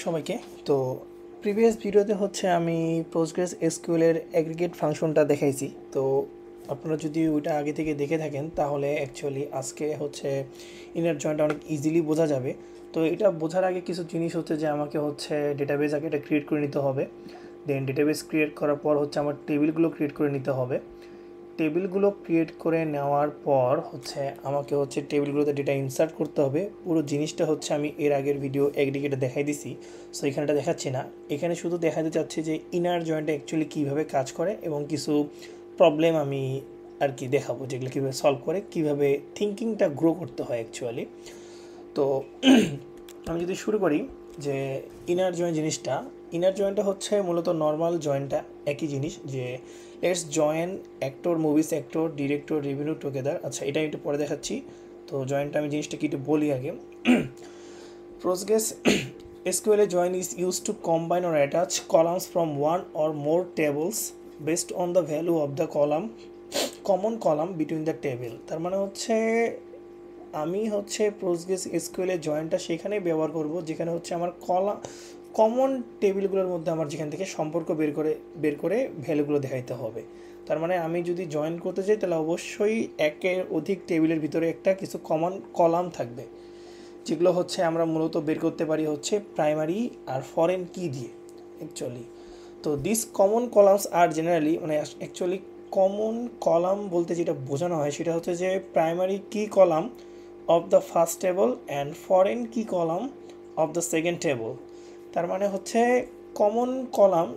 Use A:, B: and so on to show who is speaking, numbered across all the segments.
A: সবাইকে। তো প্রিভিয়াস ভিডিওতে হচ্ছে আমি পোস্টগ্রেস এসকিউএল এর অ্যাগ্রিগেট ফাংশনটা দেখাইছি। তো আপনারা যদি ওইটা আগে থেকে দেখে থাকেন তাহলে অ্যাকচুয়ালি আজকে হচ্ছে ইনার জয়েন্টটা অনেক ইজিলি বোঝা যাবে। তো এটা বোঝার আগে কিছু জিনিস হচ্ছে যে আমাকে হচ্ছে ডেটাবেস আগে এটা ক্রিয়েট করে নিতে হবে। দেন ডেটাবেস ক্রিয়েট করার পর হচ্ছে আমার টেবিলগুলো ক্রিয়েট করে নিতে হবে। টেবিলগুলো ক্রিয়েট করে নেওয়ার পর হচ্ছে আমাকে হচ্ছে টেবিলগুলোতে ডেটা ইনসার্ট করতে হবে। পুরো জিনিসটা হচ্ছে আমি এর আগের ভিডিও একদিকে দেখাই দিছি, সো এখানেটা দেখাচ্ছি না। এখানে শুধু দেখাতে চাচ্ছি যে ইনার জয়েন্টে অ্যাকচুয়ালি কীভাবে কাজ করে এবং কিছু প্রবলেম আমি আর কি দেখাবো যেগুলো কীভাবে সলভ করে, কীভাবে থিঙ্কিংটা গ্রো করতে হয় অ্যাকচুয়ালি। তো আমি যদি শুরু করি যে ইনার জয়েন্ট জিনিসটা, ইনার জয়েন্টটা হচ্ছে মূলত নর্মাল জয়েন্টটা একই জিনিস, যে let's join actor movies actor director revenue together. আচ্ছা, এটা একটু পরে দেখাচ্ছি। তো জয়েন্টটা আমি জিনিসটা কি একটু বলি আগে। Postgres SQL join is used to combine or attach columns from one or more tables based on the value of the common column between the table। তার মানে হচ্ছে আমি হচ্ছে Postgres SQL এর জয়েন্টটা সেখানে ব্যবহার করব যেখানে হচ্ছে আমার কমন টেবিলগুলোর মধ্যে আমার যেখান থেকে সম্পর্ক বের করে ভ্যালুগুলো দেখাইতে হবে। তার মানে আমি যদি জয়েন করতে চাই তাহলে অবশ্যই একের অধিক টেবিলের ভিতরে একটা কিছু কমন কলাম থাকবে, যেগুলো হচ্ছে আমরা মূলত বের করতে পারি হচ্ছে প্রাইমারি আর ফরেন কি দিয়ে অ্যাকচুয়ালি। তো দিস কমন কলামস আর জেনারেলি মানে অ্যাকচুয়ালি কমন কলাম বলতে যেটা বোঝানো হয় সেটা হচ্ছে যে primary key column of the first table and foreign key column of the second table. তার মানে হচ্ছে কমন কলাম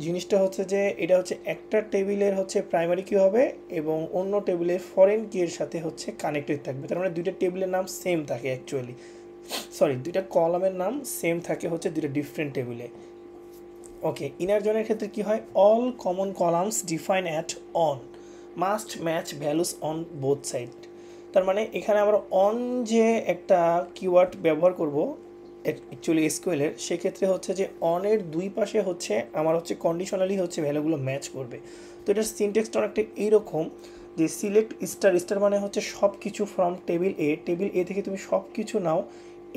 A: জিনিসটা হচ্ছে যে এটা হচ্ছে একটা টেবিলের হচ্ছে প্রাইমারি কি হবে এবং অন্য টেবিলের ফরেন কি এর সাথে হচ্ছে কানেক্টেড থাকবে। তার মানে দুইটা টেবিলের নাম সেম থাকে অ্যাকচুয়ালি, সরি দুইটা কলামের নাম সেম থাকে হচ্ছে দুইটা ডিফারেন্ট টেবিলে। ওকে, ইনার জয়েনের ক্ষেত্রে কি হয়, all common columns define at on must match values on both side. তার মানে এখানে আমরা অন যে একটা কিওয়ার্ড ব্যবহার করব অ্যাকচুয়ালি এসকিউএলের, সেক্ষেত্রে হচ্ছে যে অনের দুই পাশে হচ্ছে আমার হচ্ছে কন্ডিশনালি হচ্ছে ভ্যালুগুলো ম্যাচ করবে। তো এটার সিনটেক্সটা অনেকটা এইরকম যে সিলেক্ট স্টার স্টার মানে হচ্ছে সব কিছু ফ্রম টেবিল এ থেকে তুমি সব কিছু নাও,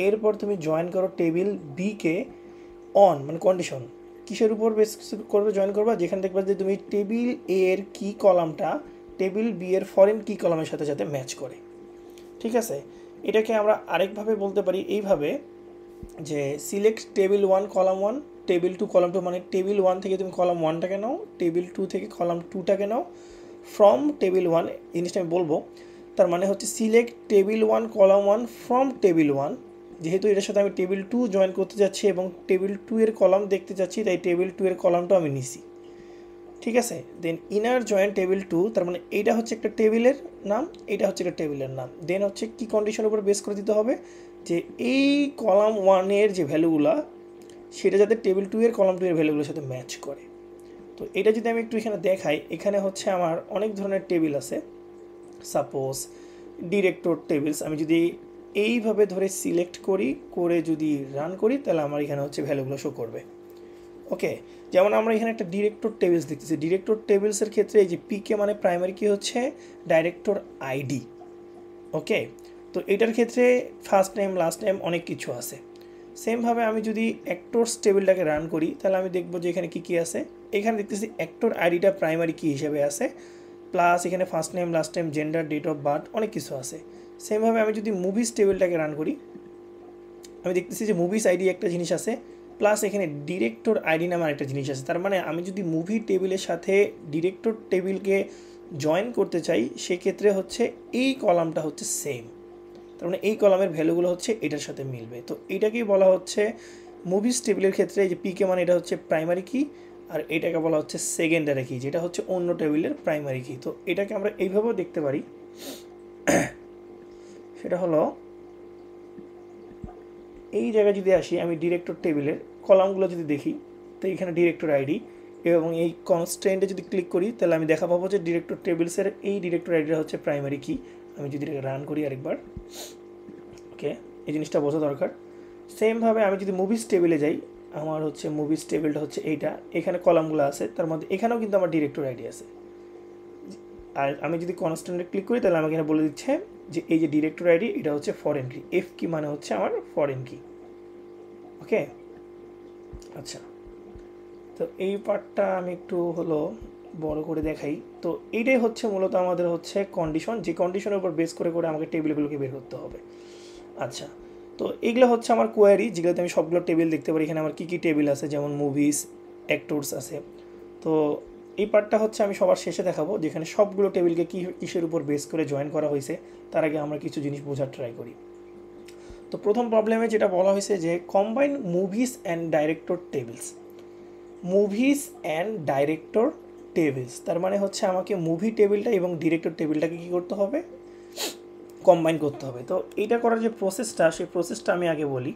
A: এরপর তুমি জয়েন করো টেবিল বিকে অন মানে কন্ডিশন কিসের উপর বেস করবে জয়েন করবা, যেখানে দেখবা যে তুমি টেবিল এ এর কি কলামটা টেবিল বি এর ফরেন কি কলামের সাথে সাথে ম্যাচ করে। ঠিক আছে, এটাকে আমরা আরেকভাবে বলতে পারি এইভাবে যে select table one column one table two column two, মানে টেবিল ওয়ান থেকে তুমি কলাম ওয়ানটাকে নাও, টেবিল টু থেকে কলাম টুটাকে নাও, ফ্রম টেবিল ওয়ান জিনিসটা আমি বলবো। তার মানে হচ্ছে select table one column one from table one, যেহেতু এটার সাথে আমি টেবিল টু জয়েন করতে যাচ্ছি এবং টেবিল টু এর কলাম দেখতে যাচ্ছি, তাই টেবিল টু এর কলামটা আমি নিছি। ঠিক আছে, দেন ইনার জয়েন টেবিল টু, তার মানে এইটা হচ্ছে একটা টেবিলের নাম, এইটা হচ্ছে একটা টেবিলের নাম। দেন হচ্ছে কি কন্ডিশনের উপর বেস করে দিতে হবে যে এই কলাম ওয়ানের যে ভ্যালুগুলো সেটা যাতে টেবিল টু এর কলাম টু এর ভ্যালুগুলোর সাথে ম্যাচ করে। তো এটা যদি আমি একটু এখানে দেখাই, এখানে হচ্ছে আমার অনেক ধরনের টেবিল আছে। সাপোজ ডিরেক্টর টেবিলস আমি যদি এইভাবে ধরে সিলেক্ট করে যদি রান করি তাহলে আমার এখানে হচ্ছে ভ্যালুগুলো শো করবে। ওকে, যেমন আমরা এখানে একটা ডিরেক্টর টেবিলস দেখতেছি। ডিরেক্টর টেবিলসের ক্ষেত্রে এই যে পিকে মানে প্রাইমারি কি হচ্ছে ডাইরেক্টর আইডি। ওকে, তো এটার ক্ষেত্রে ফার্স্ট নেম লাস্ট নেম অনেক কিছু আছে। সেমভাবে আমি যদি অ্যাক্টরস টেবিলটাকে রান করি তাহলে আমি দেখব যে এখানে কী কী আছে। এখানে দেখতেছি অ্যাক্টর আইডিটা প্রাইমারি কি হিসেবে আছে, প্লাস এখানে first name last name gender date of birth অনেক কিছু আছে। সেমভাবে আমি যদি মুভিস টেবিলটাকে রান করি আমি দেখতেছি যে মুভিস আইডি একটা জিনিস আছে, প্লাস এখানে ডিরেক্টর আইডি নামে আরেকটা জিনিস আছে। তার মানে আমি যদি মুভি টেবিলের সাথে ডিরেক্টর টেবিলকে জয়েন করতে চাই সেক্ষেত্রে হচ্ছে এই কলামটা হচ্ছে সেম, তার মানে এই কলামের ভ্যালুগুলো হচ্ছে এটার সাথে মিলবে। তো এইটাকেই বলা হচ্ছে মুভিস টেবিলের ক্ষেত্রে যে পিকে মানে এটা হচ্ছে প্রাইমারি কি, আর এটাকে বলা হচ্ছে সেকেন্ডারি কি, যেটা হচ্ছে অন্য টেবিলের প্রাইমারি কি। তো এটাকে আমরা এইভাবেও দেখতে পারি, সেটা হলো এই জায়গায় যদি আসি আমি ডিরেক্টর টেবিলের কলামগুলো যদি দেখি তো এখানে ডিরেক্টর আইডি এবং এই কনস্ট্যান্টে যদি ক্লিক করি তাহলে আমি দেখা পাবো যে ডিরেক্টর টেবিলসের এই ডিরেক্টর আইডিটা হচ্ছে প্রাইমারি কি। আমি যদি এটাকে রান করি আরেকবার, ওকে এই জিনিসটা বোঝা দরকার। সেমভাবে আমি যদি মুভিস টেবিলে যাই, আমার হচ্ছে মুভিস টেবিলটা হচ্ছে এইটা, এখানে কলামগুলো আছে, তার মধ্যে এখানেও কিন্তু আমার ডিরেক্টর আইডি আছে। আর আমি যদি কনস্ট্যান্টে ক্লিক করি তাহলে আমাকে এখানে বলে দিচ্ছে যে এই যে ডিরেক্টর আইডি এটা হচ্ছে ফরেন কি, এফ কি মানে হচ্ছে আমার ফরেন কি। ওকে, আচ্ছা, তো এই পার্টটা আমি একটু হলো বড় করে দেখাই। তো এইটাই হচ্ছে মূলত আমাদের হচ্ছে কন্ডিশন, যে কন্ডিশনের উপর বেস করে করে আমাকে টেবিলগুলোকে বের করতে হবে। আচ্ছা, তো এগুলো হচ্ছে আমার কোয়ারি, যেগুলোতে আমি সবগুলো টেবিল দেখতে পারি। এখানে আমার কী কী টেবিল আছে, যেমন মুভিস, অ্যাক্টরস আছে। তো এই পার্টটা হচ্ছে আমি সবার শেষে দেখাবো, যেখানে সবগুলো টেবিলকে কিসের উপর বেস করে জয়েন করা হয়েছে। তার আগে আমরা কিছু জিনিস বোঝার ট্রাই করি। তো প্রথম প্রবলেমে যেটা বলা হয়েছে যে combine movies and director tables. Movies and director tables, তার মানে হচ্ছে আমাকে মুভি টেবিলটা এবং ডিরেক্টর টেবিলটাকে কী করতে হবে, কম্বাইন করতে হবে। তো এইটা করার যে প্রসেসটা, সেই প্রসেসটা আমি আগে বলি।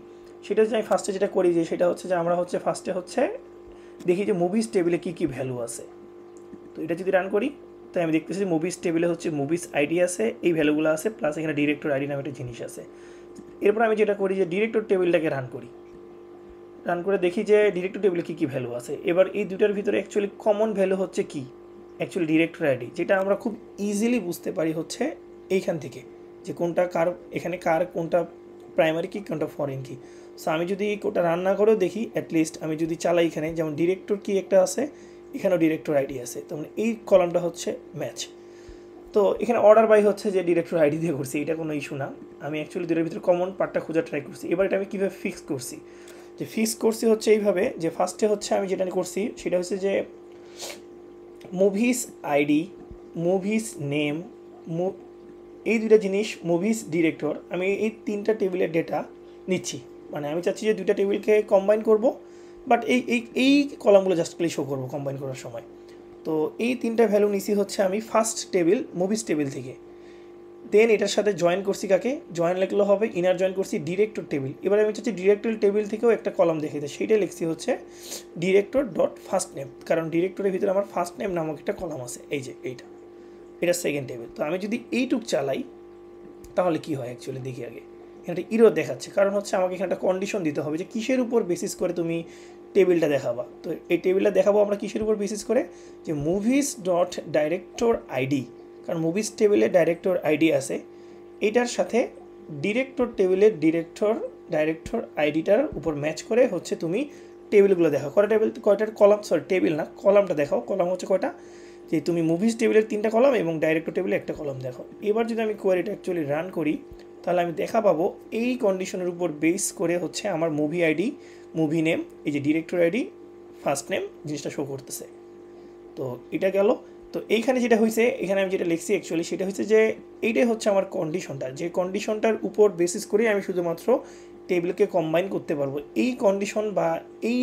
A: সেটা হচ্ছে আমি ফার্স্টে যেটা করি, যে সেটা হচ্ছে যে আমরা হচ্ছে ফার্স্টে হচ্ছে দেখি যে মুভিস টেবিলে কী কী ভ্যালু আছে। তো এটা যদি রান করি, তাই আমি দেখতেছি মুভিস টেবিলে হচ্ছে মুভিস আইডি আছে, এই ভ্যালুগুলো আছে, প্লাস এখানে ডিরেক্টর আইডি নামে একটা জিনিস আছে। এরপর আমি যেটা করি যে ডিরেক্টর টেবিলটাকে রান করি, রান করে দেখি যে ডিরেক্টর টেবিলে কী কী ভ্যালু আছে। এবার এই দুটার ভিতরে অ্যাকচুয়ালি কমন ভ্যালু হচ্ছে কি, অ্যাকচুয়ালি ডিরেক্টর আইডি, যেটা আমরা খুব ইজিলি বুঝতে পারি হচ্ছে এইখান থেকে, যে কোনটা কার, এখানে কার কোনটা প্রাইমারি কি, কোনটা ফরেন কি। সো আমি যদি কোনটা রান না করেও দেখি, অ্যাটলিস্ট আমি যদি চালাই, এখানে যেমন ডিরেক্টর কি একটা আছে, এখানেও ডিরেক্টর আইডি আছে, তখন এই কলামটা হচ্ছে ম্যাচ। তো এখানে অর্ডার বাই হচ্ছে যে ডিরেক্টর আইডি দিয়ে করছি, এটা কোনো ইস্যু না। আমি অ্যাকচুয়ালি দুটোর ভিতরে কমন পার্টটা খোঁজার ট্রাই করছি। এবার এটা আমি কীভাবে ফিক্স করছি, যে ফিক্স করছি হচ্ছে এইভাবে, যে ফার্স্টে হচ্ছে আমি যেটা করছি সেটা হচ্ছে যে মুভিস আইডি, মুভিস নেম, এই দুইটা জিনিস, মুভিস ডিরেক্টর, আমি এই তিনটা টেবিলের ডেটা নিচ্ছি। মানে আমি চাচ্ছি যে দুইটা টেবিলকে কম্বাইন করব, বাট এই এই এই কলামগুলো জাস্ট প্লে শো করবো কম্বাইন করার সময়। তো এই তিনটা ভ্যালু নিছি হচ্ছে আমি ফার্স্ট টেবিল, মুভিস টেবিল থেকে। দেন এটার সাথে জয়েন করছি কাকে, জয়েন লিখলে হবে ইনার জয়েন করছি ডিরেক্টর টেবিল। এবার আমি চাচ্ছি ডিরেক্টর টেবিল থেকেও একটা কলাম দেখে দেয়, সেইটাই লিখছি হচ্ছে ডিরেক্টর ডট ফার্স্ট নেম, কারণ ডিরেক্টরের ভিতরে আমার ফার্স্ট নেম নামক একটা কলাম আছে, এই যে এইটা, এটা সেকেন্ড টেবিল। তো আমি যদি এইটুক চালাই তাহলে কি হয় অ্যাকচুয়ালি দেখি আগে। এখানে ইরর দেখাচ্ছে, কারণ হচ্ছে আমাকে এখানে একটা কন্ডিশন দিতে হবে যে কিসের উপর বেসিস করে তুমি টেবিলটা দেখাবা। তো এই টেবিলটা দেখাবো আমরা কিসের উপর বেসিস করে, যে মুভিস ডট ডাইরেক্টর আইডি, কারণ মুভিস টেবিলে ডাইরেক্টর আইডি আছে, এটার সাথে ডিরেক্টর টেবিলের ডাইরেক্টর আইডিটার উপর ম্যাচ করে হচ্ছে তুমি টেবিলগুলো দেখাও। কয়টা টেবিল, কয়টার কলাম, সরি টেবিল না, কলামটা দেখাও। কলাম হচ্ছে কয়টা, যে তুমি মুভিস টেবিলের 3টা কলাম এবং ডাইরেক্টর টেবিলে একটা কলাম দেখো। এবার যদি আমি কোয়ারিটা অ্যাকচুয়ালি রান করি, তাহলে আমি দেখা পাবো এই কন্ডিশনের উপর বেস করে হচ্ছে আমার মুভি আইডি, মুভি নেম, এই যে ডিরেক্টর আইডি, ফার্স্ট নেম জিনিসটা শো করতেছে। তো এটা গেল। তো এইখানে যেটা হয়েছে, এখানে আমি যেটা লিখছি অ্যাকচুয়ালি সেটা হচ্ছে যে এইটাই হচ্ছে আমার কন্ডিশনটা, যে কন্ডিশনটার উপর বেসিস করে আমি শুধুমাত্র টেবিলকে কম্বাইন করতে পারবো। এই কন্ডিশন বা এই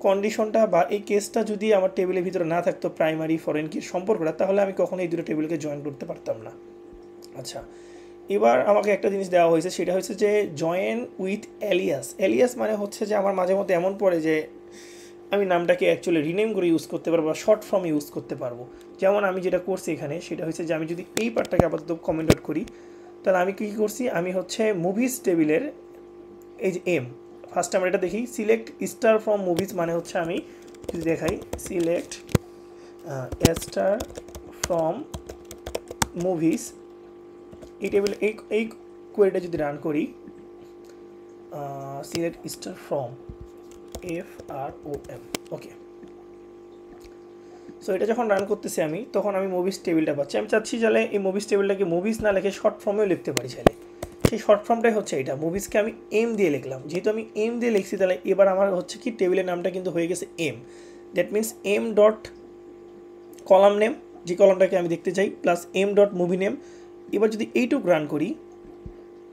A: কন্ডিশনটা বা এই কেসটা যদি আমার টেবিলের ভিতরে না থাকতো, প্রাইমারি ফরেন কির সম্পর্কটা, তাহলে আমি কখনো এই দুটো টেবিলকে জয়েন করতে পারতাম না। আচ্ছা, এবার আমাকে একটা জিনিস দেওয়া হয়েছে, সেটা হচ্ছে যে জয়েন উইথ এলিয়াস। এলিয়াস মানে হচ্ছে যে আমার মাঝে মধ্যে এমন পড়ে যে আমি নামটাকে অ্যাকচুয়ালি রিনেম করে ইউজ করতে পারবো বা শর্ট ফর্ম ইউজ করতে পারবো। যেমন আমি যেটা করছি এখানে সেটা হচ্ছে যে আমি যদি এই পার্টটাকে আপাতত কমেন্ট আউট করি, তাহলে আমি কী করছি, আমি হচ্ছে মুভিস টেবিলের এই যে এম, ফার্স্ট আমরা এটা দেখি, সিলেক্ট স্টার ফ্রম মুভিস, মানে হচ্ছে আমি যদি দেখাই সিলেক্ট স্টার ফ্রম মুভিস, এই টেবিল এই কোয়েরিটা যদি রান করি, select star from FROM, okay. So এটা যখন রান করতেছি আমি, তখন আমি মুভিস টেবিলটা পাচ্ছি। আমি চাচ্ছি চাইলে এই মুভিস টেবিলটাকে মুভিস না লিখে শর্ট ফর্মেও লিখতে পারি চাইলে। সেই শর্ট ফর্মটাই হচ্ছে এটা, মুভিসকে আমি এম দিয়ে লিখলাম। যেহেতু আমি এম দিয়ে লিখছি, তাহলে এবার আমার হচ্ছে কি টেবিলের নামটা কিন্তু হয়ে গেছে M. That means M dot column name, যে কলামটাকে আমি দেখতে চাই, plus M dot movie name. এবার যদি এইটুক রান করি,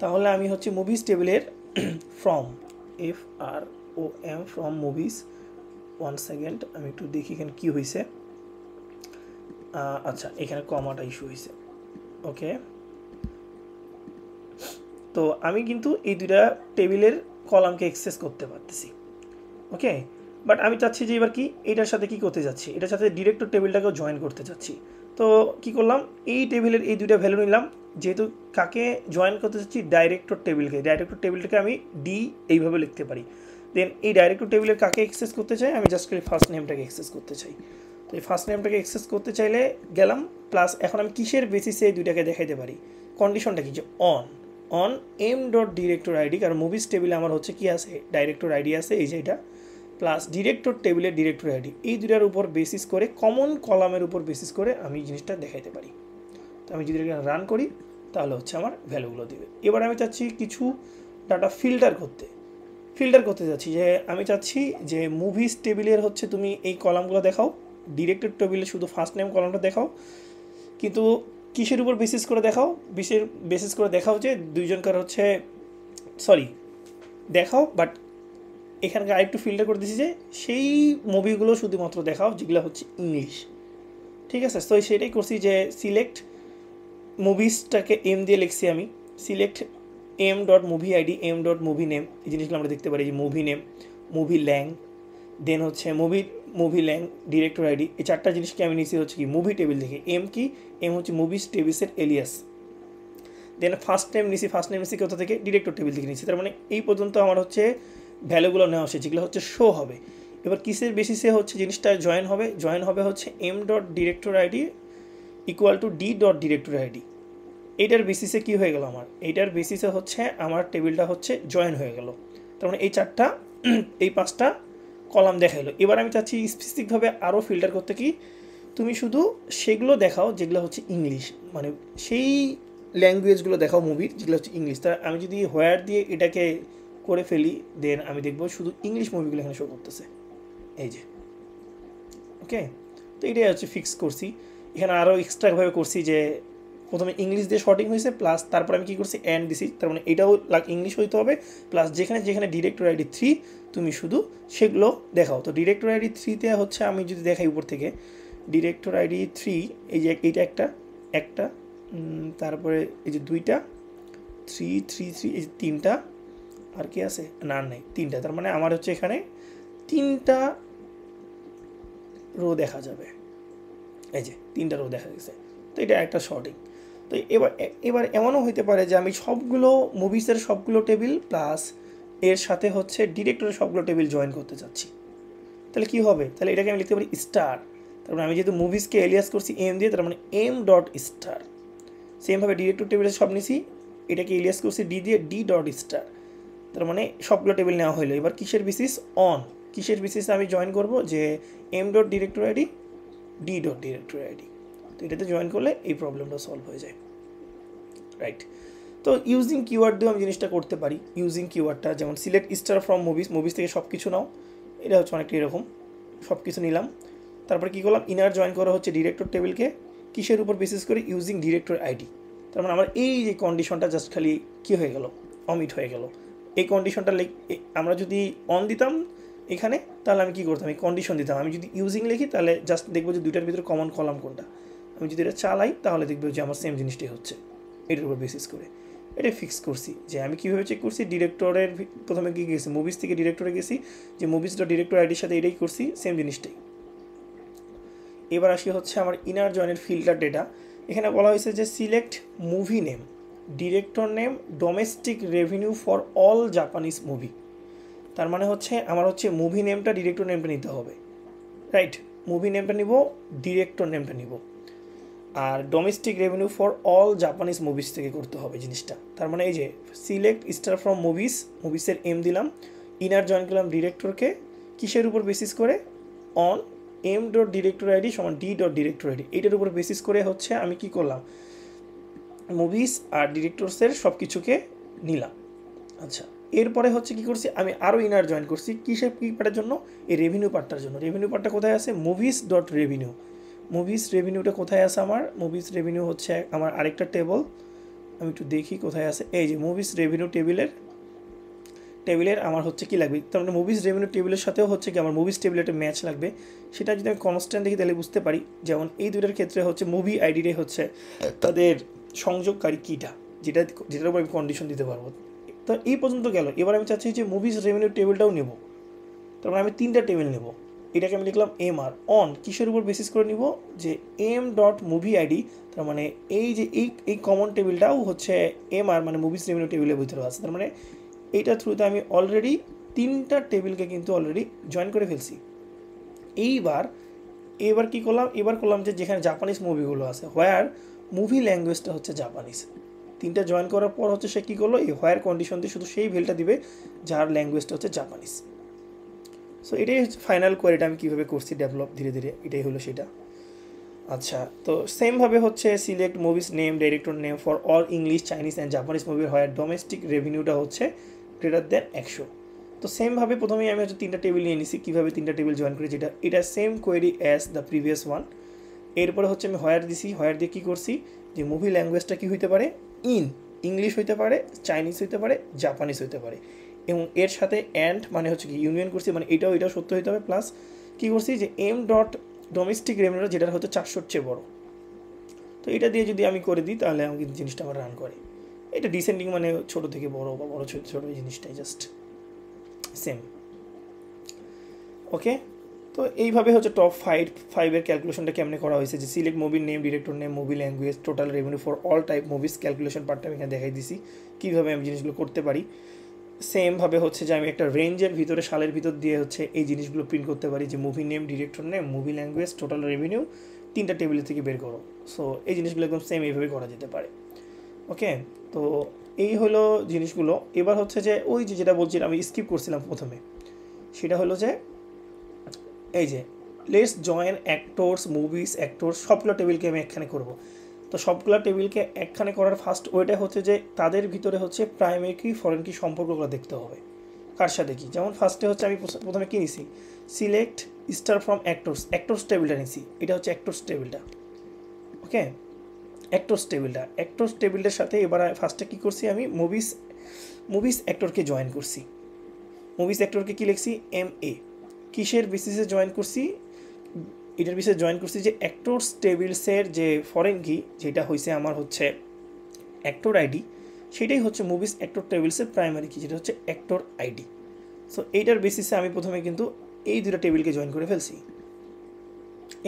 A: তাহলে আমি হচ্ছে মুভিস টেবিলের from FROM from movies, 1 second আমি একটু দেখি এখানে কী হয়েছে। আচ্ছা, এখানে কমাটা ইস্যু হয়েছে, ওকে। তো আমি কিন্তু এই দুইটা টেবিলের কলামকে অ্যাক্সেস করতে পারতেছি, ওকে। বাট আমি চাচ্ছি যে এবার কি এটার সাথে কি করতে যাচ্ছি, এটার সাথে ডিরেক্টর টেবিলটাকেও জয়েন করতে চাচ্ছি। তো কি করলাম, এই টেবিলের এই দুইটা ভ্যালু নিলাম। যেহেতু কাকে জয়েন করতে চাচ্ছি, ডাইরেক্টর টেবিলকে, ডাইরেক্টর টেবিলটাকে আমি ডি এইভাবে লিখতে পারি। দেন এই ডাইরেক্টর টেবিলের কাকে অ্যাক্সেস করতে চাই, আমি জাস্ট ফার্স্ট নেমটাকে অ্যাক্সেস করতে চাই। তো এই ফার্স্ট নেমটাকে অ্যাক্সেস করতে চাইলে গেলাম, প্লাস এখন আমি কিসের বেসিসে এই দুইটাকে দেখাইতে পারি, কন্ডিশনটা কি, যে on M dot director ID, কারণ মুভিস টেবিলে আমার হচ্ছে কি আছে, ডাইরেক্টর আইডি আছে, এই যে এটা। প্লাস ডিরেক্টর টেবিলের ডিরেক্টর আইডি, এই দুটার উপর বেসিস করে কমন কলামের উপর বেসিস করে আমি জিনিসটা দেখাইতে পারি। তো আমি যদি এটা রান করি তাহলে হচ্ছে আমার ভ্যালুগুলো দিবে। এবার আমি চাচ্ছি কিছু ডাটা ফিল্টার করতে যাচ্ছি, যে আমি চাচ্ছি যে মুভিস টেবিলের হচ্ছে তুমি এই কলামগুলো দেখাও, ডিরেক্টর টেবিলে শুধু ফার্স্ট নেম কলামটা দেখাও, কিন্তু কিসের উপর বেসিস করে দেখাও, বেসিস করে দেখাও যে দুইজনকার হচ্ছে দেখাও, বাট এখানকার আরেকটু ফিল্টার করে দিয়েছি যে সেই মুভিগুলো শুধুমাত্র দেখাও যেগুলো হচ্ছে ইংলিশ। ঠিক আছে, তো সেটাই করছি যে সিলেক্ট মুভিসটাকে এম দিয়ে লিখছি আমি, select M dot movie ID, M dot movie name, এই জিনিসগুলো আমরা দেখতে পারি যে movie name, movie lang, then হচ্ছে মুভি ল্যাং, ডিরেক্টর আইডি, এই চারটা জিনিসকে আমি নিচ্ছি হচ্ছে কি মুভি টেবিল থেকে। এম কি, এম হচ্ছে মুভিস টেবিলসের এলিয়াস। দেন ফার্স্ট নেম নিছি কোথা থেকে, ডিরেক্টর টেবিল থেকে নিচ্ছি। তার মানে এই পর্যন্ত আমার হচ্ছে ভ্যালুগুলো নেওয়া হচ্ছে যেগুলো হচ্ছে শো হবে। এবার কিসের বেসিসে হচ্ছে জিনিসটা জয়েন হবে হচ্ছে M dot director ID equal to D dot director ID. এইটার বেসিসে কী হয়ে গেল আমার, এইটার বেসিসে হচ্ছে আমার টেবিলটা হচ্ছে জয়েন হয়ে গেল। তার মানে এই চারটা এই পাঁচটা কলাম দেখাইলো। এবার আমি চাচ্ছি স্পেসিফিকভাবে আরও ফিল্টার করতে, কি তুমি শুধু সেগুলো দেখাও যেগুলো হচ্ছে ইংলিশ, মানে সেই ল্যাঙ্গুয়েজগুলো দেখাও মুভির যেগুলো হচ্ছে ইংলিশ। তা আমি যদি হোয়ার দিয়ে এটাকে করে ফেলি দেন আমি দেখবো শুধু ইংলিশ মুভিগুলো এখানে শো করতেছে, এই যে। ওকে, তো এটাই হচ্ছে ফিক্স করছি। এখানে আরও এক্সট্রাভাবে করছি যে প্রথমে ইংলিশ দিয়ে শর্টিং হয়েছে, প্লাস তারপর আমি কী করছি অ্যান্ড দিছি, তার মানে এটাও ইংলিশ হইতে হবে, প্লাস যেখানে যেখানে ডিরেক্টর আইডি 3 তুমি শুধু সেগুলো দেখাও। তো ডিরেক্টর আইডি 3তে হচ্ছে আমি যদি দেখাই উপর থেকে ডিরেক্টর আইডি 3, এই যে এইটা একটা তারপরে এই যে 2টা 3 3 3, এই যে 3টা, আর কি আছে না নেই 3টা, তার মানে আমার হচ্ছে এখানে 3টা রো দেখা যাবে, এই যে 3টা রো দেখা গেছে। তো এটা একটা শর্টিং। তো এবার এমনও হইতে পারে যে আমি সবগুলো মুভিসের সবগুলো টেবিল প্লাস এর সাথে হচ্ছে ডিরেক্টরের সবগুলো টেবিল জয়েন করতে চাচ্ছি। তাহলে কি হবে, তাহলে এটাকে আমি লিখতে পারি স্টার। তার মানে আমি যেহেতু মুভিসকে এলিয়াস করছি এম দিয়ে, তার মানে এম ডট স্টার। সেমভাবে ডিরেক্টর টেবিলের সব নিছি, এটাকে এলিয়াস করছি ডি দিয়ে, ডি ডট স্টার। তার মানে সবগুলো টেবিল নেওয়া হলো। এবার কিসের বেসিস, অন কিসের বেসিসে আমি জয়েন করব, যে M dot director ID, D dot director ID. তো এটাতে জয়েন করলে এই প্রবলেমটা সলভ হয়ে যায়, রাইট। তো ইউজিং কিওয়ার্ড দিয়েও আমি জিনিসটা করতে পারি। ইউজিং কিওয়ার্ডটা যেমন সিলেক্ট স্টার ফ্রম মুভিস থেকে সব কিছু নাও, এটা হচ্ছে অনেকটা এরকম, সব কিছু নিলাম। তারপরে কী করলাম, ইনার জয়েন করা হচ্ছে ডিরেক্টর টেবিলকে, কিসের উপর বেসিস করে, ইউজিং ডিরেক্টর আইডি। তার মানে আমার এই যে কন্ডিশনটা জাস্ট খালি কী হয়ে গেল, অমিট হয়ে গেল। এই কন্ডিশনটা আমরা যদি অন দিতাম এখানে, তাহলে আমি কী করতাম, এই কন্ডিশন দিতাম। আমি যদি ইউজিং লিখি তাহলে জাস্ট দেখবো যে দুইটার ভিতরে কমন কলাম কোনটা। আমি যদি এটা চালাই তাহলে দেখবো যে আমার সেম জিনিসটাই হচ্ছে, এটার উপর বেসিস করে। এটা ফিক্স করছি যে আমি কীভাবে চেক করছি, ডিরেক্টরের প্রথমে কী গেছি, মুভিস থেকে ডিরেক্টরে গেছি, যে মুভিসটা ডিরেক্টর আইডির সাথে এটাই করছি, সেম জিনিসটাই। এবার আসি হচ্ছে আমার ইনার জয়েনের ফিল্টার ডেটা। এখানে বলা হয়েছে যে select movie name, director name, domestic revenue for all Japanese movie. তার মানে হচ্ছে আমার হচ্ছে মুভি নেমটা ডিরেক্টর নেমটা নিতে হবে, রাইট। মুভি নেমটা নিব, ডিরেক্টর নেমটা নিব, আর domestic revenue for all Japanese movies থেকে করতে হবে জিনিসটা। তার মানে এই যে সিলেক্ট স্টার ফ্রম মুভিসের এম দিলাম, ইনার জয়েন করলাম ডিরেক্টরকে, কিসের উপর বেসিস করে, on M dot director ID সমান ডি ডট ডিরেক্টর আইডি। এইটার উপর বেসিস করে হচ্ছে আমি কি করলাম, মুভিস আর ডিরেক্টরসের সব কিছুকে নিলাম। আচ্ছা, এরপরে হচ্ছে কি করছি, আমি আরও ইনার জয়েন করছি কিসের কী পার্টের জন্য, এই রেভিনিউ পার্টটার জন্য। রেভিনিউ পার্টটা কোথায় আছে, মুভিস ডট রেভিনিউ। মুভিস রেভিনিউটা কোথায় আছে আমার, মুভিস রেভিনিউ হচ্ছে আমার আরেকটা টেবল, আমি একটু দেখি কোথায় আছে, এই যে মুভিস রেভিনিউ টেবিলের আমার হচ্ছে কি লাগবে, তার মানে মুভিস রেভিনিউ টেবিলের সাথেও হচ্ছে কি আমার মুভিস টেবিলের একটা ম্যাচ লাগবে। সেটা যদি আমি কনস্ট্যান্ট দেখি তাহলে বুঝতে পারি, যেমন এই দুইটার ক্ষেত্রে হচ্ছে মুভি আইডিরে হচ্ছে তাদের সংযোগকারী কীটা, যেটার উপর আমি কন্ডিশন দিতে পারবো। তো এই পর্যন্ত গেল। এবার আমি চাচ্ছি যে মুভিস রেভিনিউ টেবিলটাও নেব, তার মানে আমি 3টা টেবিল নেব। এটাকে আমি লিখলাম এম আর, অন কিসের উপর বেসিস করে নিব, যে এম ডট মুভি আইডি। তার মানে এই যে এই কমন টেবিলটাও হচ্ছে এম আর, মানে মুভিস রেভিনিউ টেবিলের ভিতরে আছে। তার মানে এইটার থ্রুতে আমি অলরেডি 3টা টেবিলকে কিন্তু অলরেডি জয়েন করে ফেলছি। এবার কি করলাম, এবার করলাম যে যেখানে জাপানিজ মুভিগুলো আছে, হোয়ার মুভি ল্যাঙ্গুয়েজটা হচ্ছে জাপানিজ। 3টা জয়েন করার পর হচ্ছে সে কী করলো, এই হোয়ার কন্ডিশন দিয়ে শুধু সেই ভেলটা দিবে যার ল্যাঙ্গুয়েজটা হচ্ছে জাপানিজ। সো এটাই হচ্ছে ফাইনাল কোয়েরিটা আমি কীভাবে করছি ডেভেলপ ধীরে ধীরে, এটাই হলো সেটা। আচ্ছা, তো সেমভাবে হচ্ছে select movies name director name for all English Chinese and Japanese movie হয় ডোমেস্টিক রেভিনিউটা হচ্ছে গ্রেটার দেন 100। তো সেমভাবে প্রথমেই আমি হচ্ছে 3টা টেবিল নিয়ে নিছি, কীভাবে 3টা টেবিল জয়েন করি, যেটা এটা same query as the previous one. এরপরে হচ্ছে আমি হোয়ার দিছি, হোয়ার দিয়ে কী করছি যে মুভি ল্যাঙ্গুয়েজটা কী হইতে পারে, ইংলিশ হইতে পারে, চাইনিজ হইতে পারে, জাপানিজ হইতে পারে, এবং এর সাথে অ্যান্ড মানে হচ্ছে কি ইউনিয়ন করছি, মানে এটাও সত্য হইতে হবে, প্লাস কী করছি যে এম ডট ডোমেস্টিক রেভিনিউ যেটা হচ্ছে 400-র চেয়ে বড়ো। তো এটা দিয়ে যদি আমি করে দিই তাহলে আমাকে জিনিসটা আমার রান করে। এটা ডিসেন্ডিং মানে ছোটো থেকে বড়ো বা বড়ো ছোটো ছোটো এই জিনিসটাই জাস্ট সেম। ওকে, তো এইভাবে হচ্ছে টপ 5-এর ক্যালকুলেশনটা কেমনে করা হয়েছে, যে সিলেক্ট মুভির name director name movie language total revenue for all type movies calculation পার্টটা আমি এখানে দেখাই দিছি কীভাবে আমি জিনিসগুলো করতে পারি। সেমভাবে হচ্ছে যে আমি একটা রেঞ্জের ভিতরে সালের ভিতর দিয়ে হচ্ছে এই জিনিসগুলো প্রিন্ট করতে পারি, যে movie name director name movie language total revenue 3টা টেবিলের থেকে বের করো। সো এই জিনিসগুলো একদম সেম এইভাবে করা যেতে পারে। ওকে, তো এই হলো জিনিসগুলো। এবার হচ্ছে যে ওই যে যেটা বলছিলাম আমি স্কিপ করছিলাম প্রথমে, সেটা হলো যে এই যে let's join actors movies actors সবগুলো টেবিলকে আমি একখানে করব। তো সবগুলো টেবিলকে একখানে করার ফার্স্ট ওইটা হচ্ছে যে তাদের ভিতরে হচ্ছে প্রাইমারি কি ফরেন কি সম্পর্কগুলো দেখতে হবে, কার সাথে কি। যেমন ফার্স্টে হচ্ছে আমি প্রথমে কী নিছি, সিলেক্ট স্টার ফ্রম অ্যাক্টরস টেবিলটা নিছি, এটা হচ্ছে অ্যাক্টরস টেবিলটা। ওকে, অ্যাক্টরস টেবিলটার সাথে এবার ফার্স্টে কী করছি আমি মুভিস অ্যাক্টরকে জয়েন করছি। মুভিস অ্যাক্টরকে কী লিখছি, MA। কিসের বেসিসে জয়েন করছি, এটার বিষয়ে জয়েন করছি যে অ্যাক্টরস টেবিলসের যে ফরেন কি যেটা হয়েছে আমার হচ্ছে অ্যাক্টর আইডি, সেটাই হচ্ছে মুভিস অ্যাক্টর টেবিলসের প্রাইমারি কি, যেটা হচ্ছে অ্যাক্টর আইডি। সো এইটার বেসিসে আমি প্রথমে কিন্তু এই দুটো টেবিলকে জয়েন করে ফেলছি।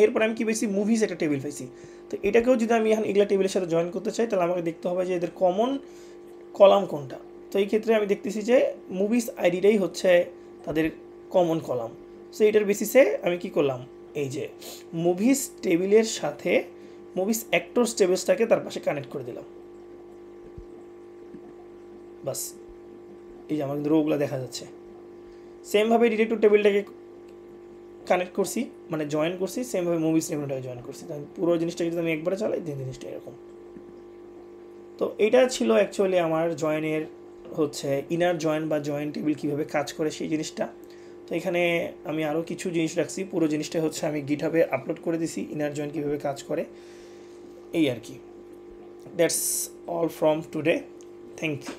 A: এরপর আমি কী পেয়েছি, মুভিস একটা টেবিল পাইছি। তো এটাকেও যদি আমি এখন এগুলা টেবিলের সাথে জয়েন করতে চাই তাহলে আমাকে দেখতে হবে যে এদের কমন কলাম কোনটা। তো এই ক্ষেত্রে আমি দেখতেছি যে মুভিস আইডিটাই হচ্ছে তাদের কমন কলাম। সো এটার বেসিসে আমি কি করলাম, এই যে মুভিস টেবিলের সাথে মুভিস অ্যাক্টরস টেবিলসটাকে তার পাশে কানেক্ট করে দিলাম। বাস, এই যে আমার কিন্তু রোগুলো দেখা যাচ্ছে। সেমভাবে ডিরেক্টর টেবিলটাকে কানেক্ট করছি, মানে জয়েন করছি, সেমভাবে মুভিস টেবিলটাকে জয়েন করছি। পুরো জিনিসটা যদি আমি একবারে চালাই জিনিসটা এরকম। তো এটা ছিল অ্যাকচুয়ালি আমার জয়েনের হচ্ছে ইনার জয়েন বা জয়েন টেবিল কীভাবে কাজ করে সেই জিনিসটা। তো এখানে আমি আরও কিছু জিনিস রাখছি, পুরো জিনিসটা হচ্ছে আমি গিটহাবে আপলোড করে দিছি ইনার জয়েন কীভাবে কাজ করে, এই আর কি। That's all from today, thank you.